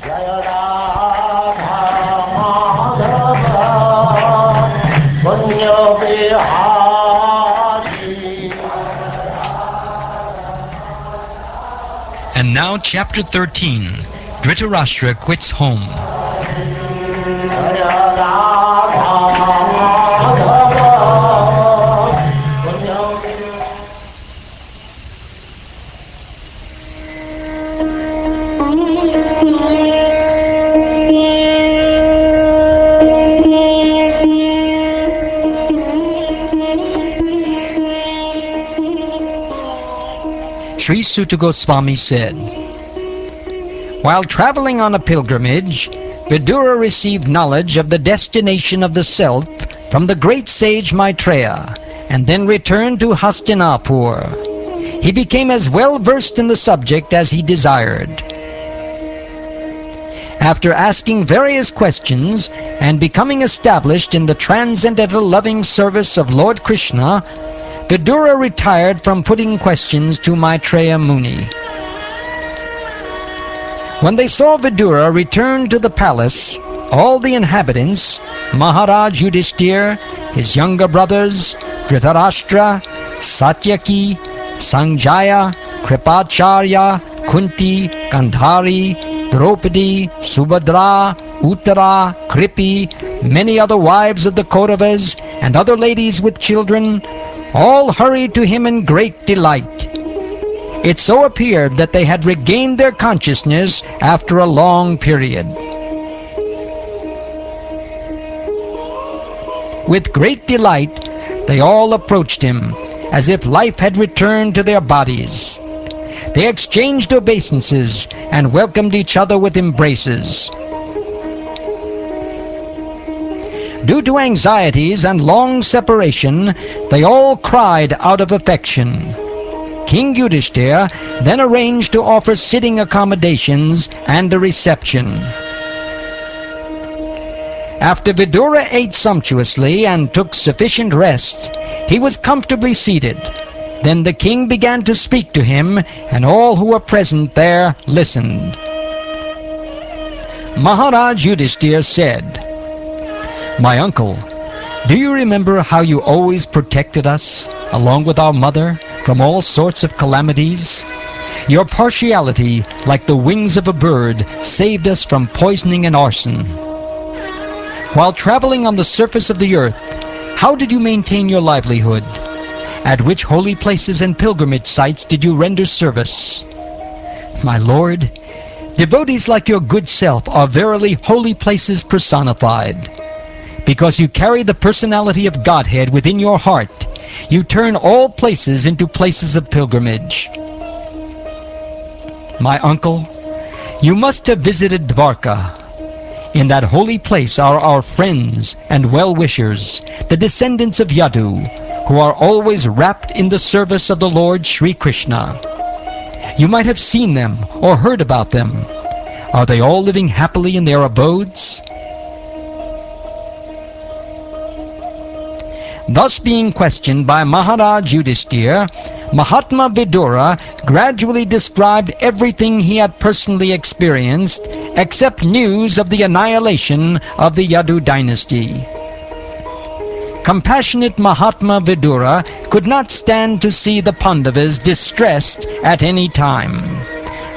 And now Chapter 13. Dhritarashtra quits home. Sri Sutta Goswami said, while traveling on a pilgrimage, Vidura received knowledge of the destination of the self from the great sage Maitreya, and then returned to Hastinapur. He became as well versed in the subject as he desired. After asking various questions and becoming established in the transcendental loving service of Lord Krishna, Vidura retired from putting questions to Maitreya Muni. When they saw Vidura return to the palace, all the inhabitants, Maharaj Yudhishthir, his younger brothers, Dhritarashtra, Satyaki, Sanjaya, Kripacharya, Kunti, Gandhari, Draupadi, Subhadra, Uttara, Kripi, many other wives of the Kauravas, and other ladies with children, all hurried to him in great delight. It so appeared that they had regained their consciousness after a long period. With great delight, they all approached him, as if life had returned to their bodies. They exchanged obeisances and welcomed each other with embraces. Due to anxieties and long separation, they all cried out of affection. King Yudhishthir then arranged to offer sitting accommodations and a reception. After Vidura ate sumptuously and took sufficient rest, he was comfortably seated. Then the king began to speak to him, and all who were present there listened. Maharaj Yudhishthir said, "My uncle, do you remember how you always protected us, along with our mother, from all sorts of calamities? Your partiality, like the wings of a bird, saved us from poisoning and arson. While traveling on the surface of the earth, how did you maintain your livelihood? At which holy places and pilgrimage sites did you render service? My lord, devotees like your good self are verily holy places personified. Because you carry the personality of Godhead within your heart, you turn all places into places of pilgrimage. My uncle, you must have visited Dvarka. In that holy place are our friends and well-wishers, the descendants of Yadu, who are always wrapped in the service of the Lord Sri Krishna. You might have seen them or heard about them. Are they all living happily in their abodes?" Thus being questioned by Maharaj Yudhishthir, Mahatma Vidura gradually described everything he had personally experienced, except news of the annihilation of the Yadu dynasty. Compassionate Mahatma Vidura could not stand to see the Pandavas distressed at any time.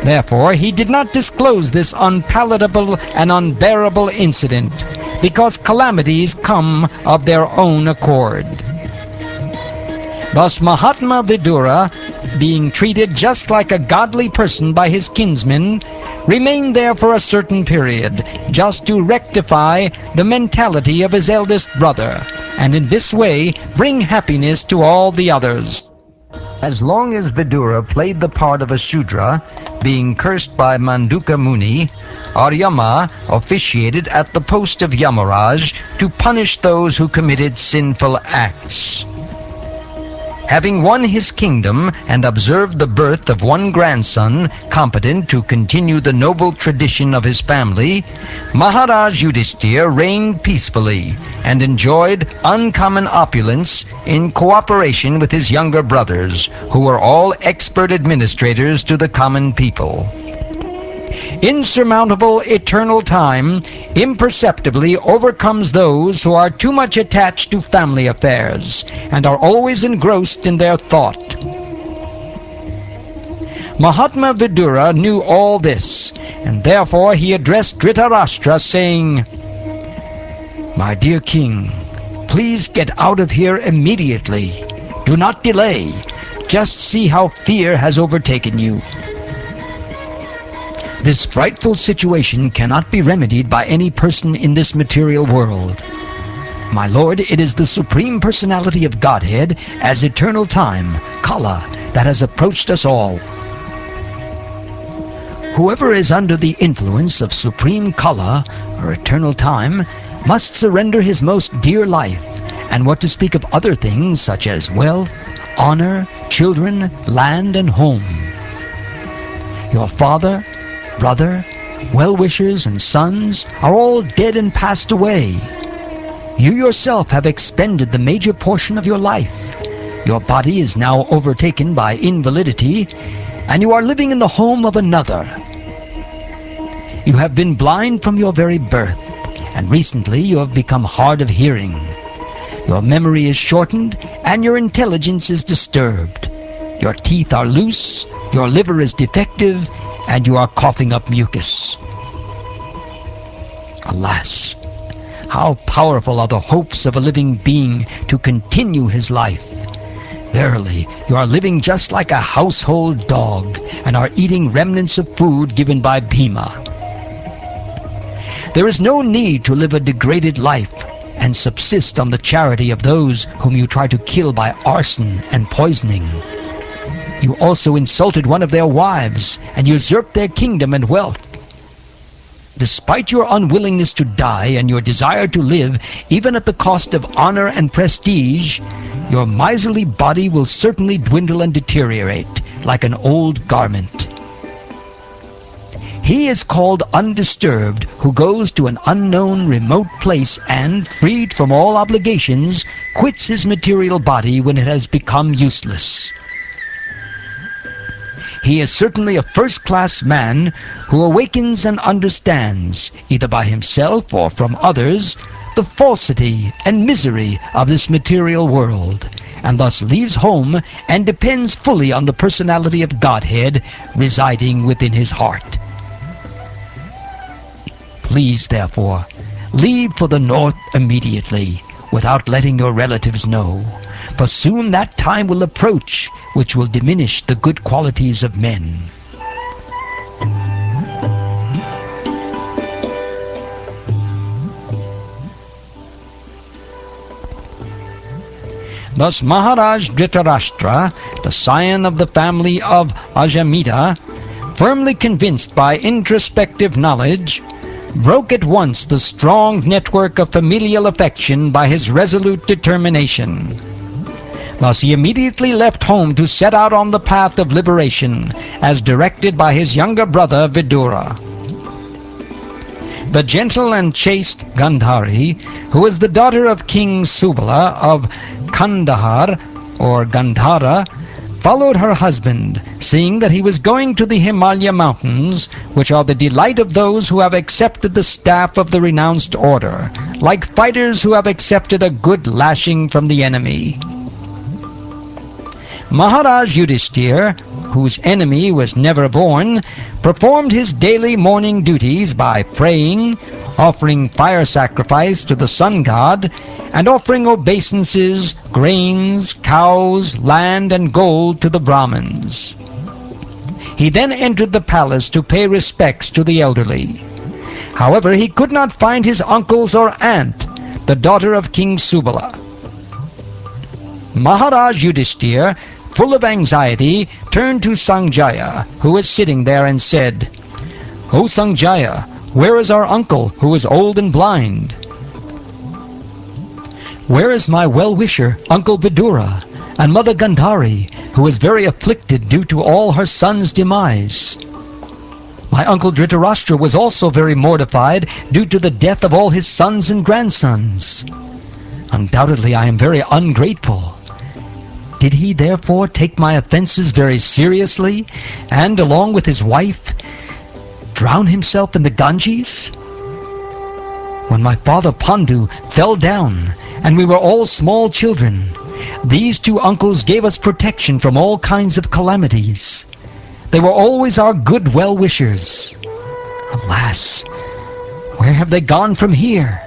Therefore, he did not disclose this unpalatable and unbearable incident, because calamities come of their own accord. Thus Mahatma Vidura, being treated just like a godly person by his kinsmen, remained there for a certain period, just to rectify the mentality of his eldest brother, and in this way bring happiness to all the others. As long as Vidura played the part of a Shudra, being cursed by Manduka Muni, Aryama officiated at the post of Yamaraj to punish those who committed sinful acts. Having won his kingdom and observed the birth of one grandson competent to continue the noble tradition of his family, Maharaj Yudhishthir reigned peacefully and enjoyed uncommon opulence in cooperation with his younger brothers, who were all expert administrators to the common people. Insurmountable eternal time imperceptibly overcomes those who are too much attached to family affairs and are always engrossed in their thought. Mahatma Vidura knew all this, and therefore he addressed Dhritarashtra, saying, "My dear king, please get out of here immediately. Do not delay. Just see how fear has overtaken you. This frightful situation cannot be remedied by any person in this material world. My lord, it is the Supreme Personality of Godhead as eternal time, Kala, that has approached us all. Whoever is under the influence of Supreme Kala, or eternal time, must surrender his most dear life, and what to speak of other things such as wealth, honor, children, land, and home. Your father, brother, well-wishers, and sons are all dead and passed away. You yourself have expended the major portion of your life. Your body is now overtaken by invalidity, and you are living in the home of another. You have been blind from your very birth, and recently you have become hard of hearing. Your memory is shortened, and your intelligence is disturbed. Your teeth are loose, your liver is defective, and you are coughing up mucus. Alas, how powerful are the hopes of a living being to continue his life! Verily, you are living just like a household dog, and are eating remnants of food given by Bhima. There is no need to live a degraded life and subsist on the charity of those whom you try to kill by arson and poisoning. You also insulted one of their wives, and usurped their kingdom and wealth. Despite your unwillingness to die and your desire to live, even at the cost of honor and prestige, your miserly body will certainly dwindle and deteriorate like an old garment. He is called undisturbed who goes to an unknown remote place and, freed from all obligations, quits his material body when it has become useless. He is certainly a first-class man who awakens and understands, either by himself or from others, the falsity and misery of this material world, and thus leaves home and depends fully on the personality of Godhead residing within his heart. Please, therefore, leave for the north immediately, without letting your relatives know, for soon that time will approach which will diminish the good qualities of men. Thus Maharaj Dhritarashtra, the scion of the family of Ajamita, firmly convinced by introspective knowledge, broke at once the strong network of familial affection by his resolute determination. Thus he immediately left home to set out on the path of liberation, as directed by his younger brother Vidura. The gentle and chaste Gandhari, who was the daughter of King Subala of Kandahar, or Gandhara, followed her husband, seeing that he was going to the Himalaya mountains, which are the delight of those who have accepted the staff of the renounced order, like fighters who have accepted a good lashing from the enemy. Maharaj Yudhishthir, whose enemy was never born, performed his daily morning duties by praying, offering fire sacrifice to the sun god, and offering obeisances, grains, cows, land, and gold to the Brahmins. He then entered the palace to pay respects to the elderly. However, he could not find his uncles or aunt, the daughter of King Subala. Maharaj Yudhishthir, full of anxiety, turned to Sanjaya, who was sitting there, and said, "O Sanjaya, where is our uncle, who is old and blind? Where is my well-wisher, Uncle Vidura, and Mother Gandhari, who is very afflicted due to all her son's demise? My uncle Dhritarashtra was also very mortified due to the death of all his sons and grandsons. Undoubtedly I am very ungrateful. Did he therefore take my offenses very seriously, and, along with his wife, drown himself in the Ganges? When my father Pandu fell down, and we were all small children, these two uncles gave us protection from all kinds of calamities. They were always our good well-wishers. Alas, where have they gone from here?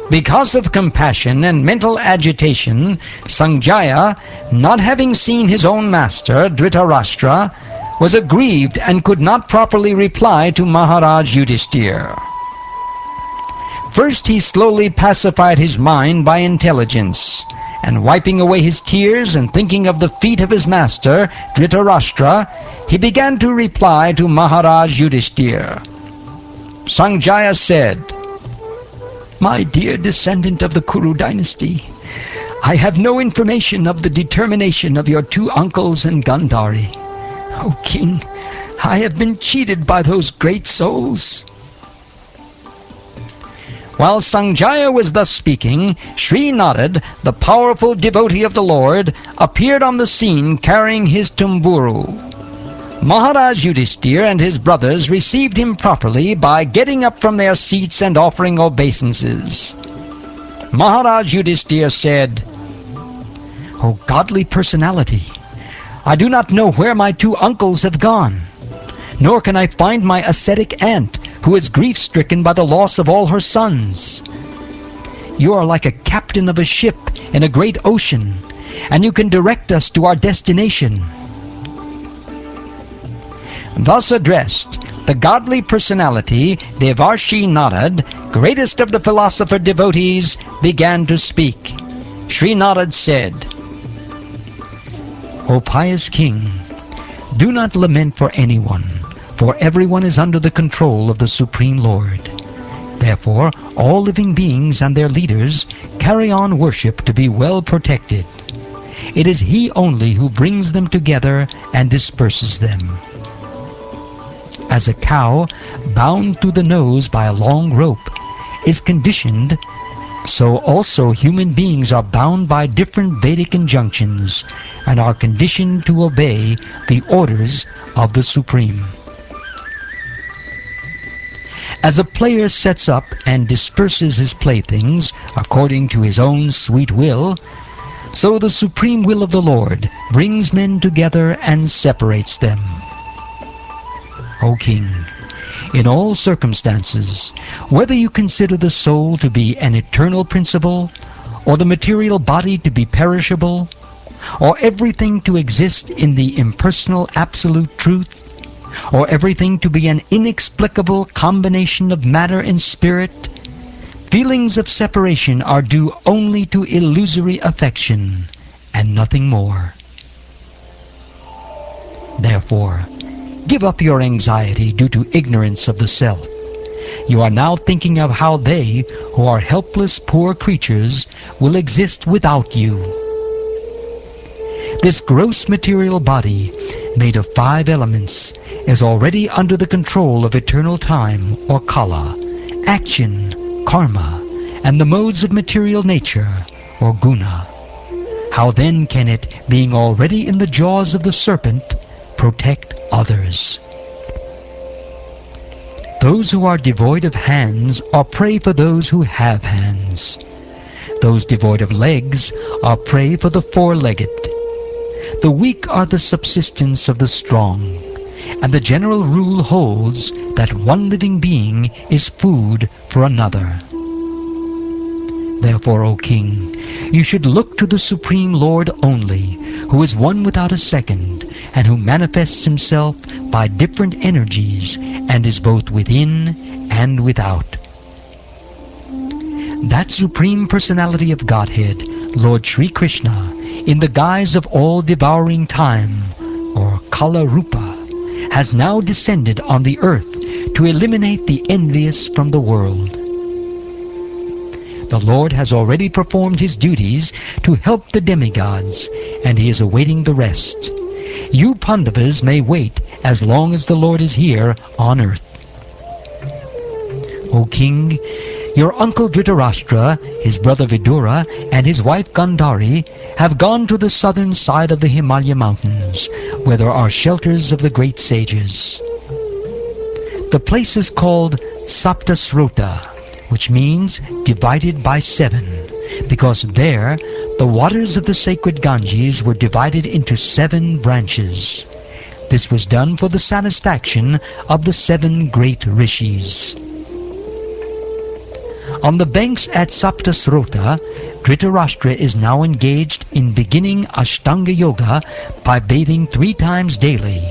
Because of compassion and mental agitation, Sanjaya, not having seen his own master, Dhritarashtra, was aggrieved and could not properly reply to Maharaj Yudhishthira. First he slowly pacified his mind by intelligence, and wiping away his tears and thinking of the feet of his master, Dhritarashtra, he began to reply to Maharaj Yudhishthira. Sanjaya said, "My dear descendant of the Kuru dynasty, I have no information of the determination of your two uncles in Gandhari. O king, I have been cheated by those great souls." While Sanjaya was thus speaking, Sri Narad, the powerful devotee of the Lord, appeared on the scene carrying his tumburu. Maharaj Yudhishthira and his brothers received him properly by getting up from their seats and offering obeisances. Maharaj Yudhishthira said, "O godly personality, I do not know where my two uncles have gone, nor can I find my ascetic aunt, who is grief-stricken by the loss of all her sons. You are like a captain of a ship in a great ocean, and you can direct us to our destination." Thus addressed, the godly personality, Devarshi Narad, greatest of the philosopher devotees, began to speak. Sri Narad said, "O pious king, do not lament for anyone, for everyone is under the control of the Supreme Lord. Therefore, all living beings and their leaders carry on worship to be well protected. It is He only who brings them together and disperses them. As a cow, bound through the nose by a long rope, is conditioned, so also human beings are bound by different Vedic injunctions and are conditioned to obey the orders of the Supreme. As a player sets up and disperses his playthings according to his own sweet will, so the supreme will of the Lord brings men together and separates them. O king, in all circumstances, whether you consider the soul to be an eternal principle, or the material body to be perishable, or everything to exist in the impersonal absolute truth, or everything to be an inexplicable combination of matter and spirit, feelings of separation are due only to illusory affection and nothing more. Therefore, give up your anxiety due to ignorance of the self. You are now thinking of how they, who are helpless poor creatures, will exist without you. This gross material body, made of 5 elements, is already under the control of eternal time, or kala, action, karma, and the modes of material nature, or guna. How then can it, being already in the jaws of the serpent, protect others? Those who are devoid of hands are prey for those who have hands. Those devoid of legs are prey for the 4-legged. The weak are the subsistence of the strong, and the general rule holds that one living being is food for another. Therefore, O king, you should look to the Supreme Lord only, who is one without a second, and who manifests himself by different energies, and is both within and without. That Supreme Personality of Godhead, Lord Sri Krishna, in the guise of all-devouring time, or Kala Rupa, has now descended on the earth to eliminate the envious from the world. The Lord has already performed his duties to help the demigods, and he is awaiting the rest. You Pandavas may wait as long as the Lord is here on earth. O king, Your uncle Dhritarashtra, his brother Vidura, and his wife Gandhari have gone to the southern side of the Himalaya mountains, where there are shelters of the great sages. The place is called Saptasrota, which means divided by 7, because there the waters of the sacred Ganges were divided into 7 branches. This was done for the satisfaction of the 7 great rishis. On the banks at Saptasrota, Dhritarashtra is now engaged in beginning Ashtanga Yoga by bathing 3 times daily,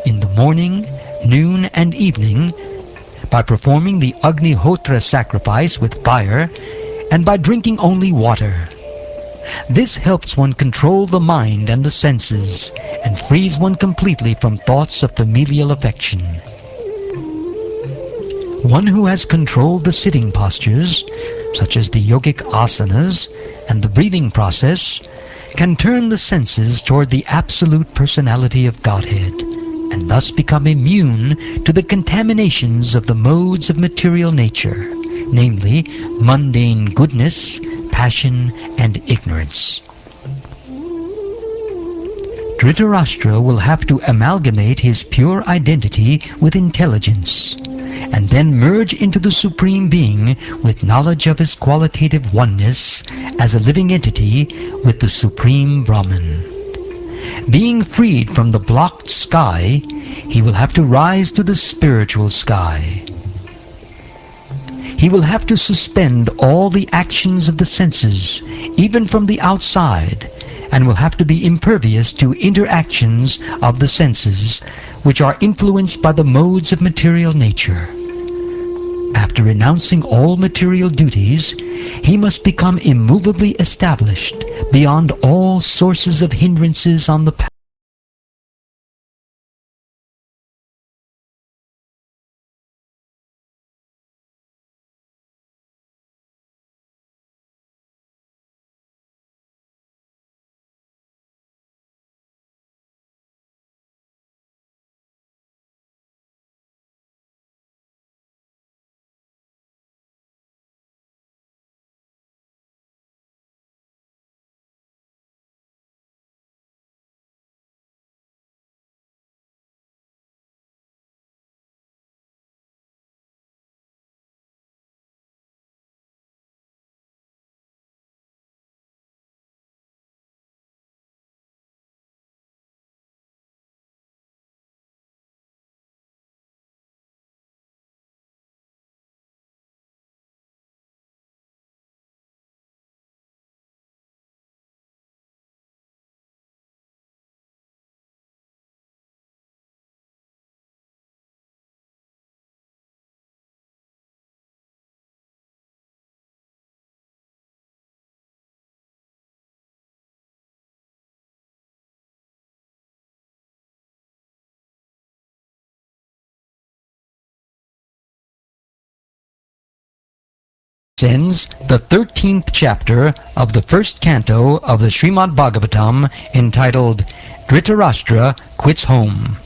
in the morning, noon, and evening, by performing the Agnihotra sacrifice with fire, and by drinking only water. This helps one control the mind and the senses, and frees one completely from thoughts of familial affection. One who has controlled the sitting postures, such as the yogic asanas and the breathing process, can turn the senses toward the absolute personality of Godhead, and thus become immune to the contaminations of the modes of material nature, namely mundane goodness, passion, and ignorance. Dhritarashtra will have to amalgamate his pure identity with intelligence, and then merge into the Supreme Being with knowledge of his qualitative oneness as a living entity with the Supreme Brahman. Being freed from the blocked sky, he will have to rise to the spiritual sky. He will have to suspend all the actions of the senses, even from the outside, and will have to be impervious to interactions of the senses, which are influenced by the modes of material nature. After renouncing all material duties, he must become immovably established beyond all sources of hindrances on the path. Ends the 13th chapter of the first canto of the Srimad Bhagavatam, entitled Dhritarashtra Quits Home.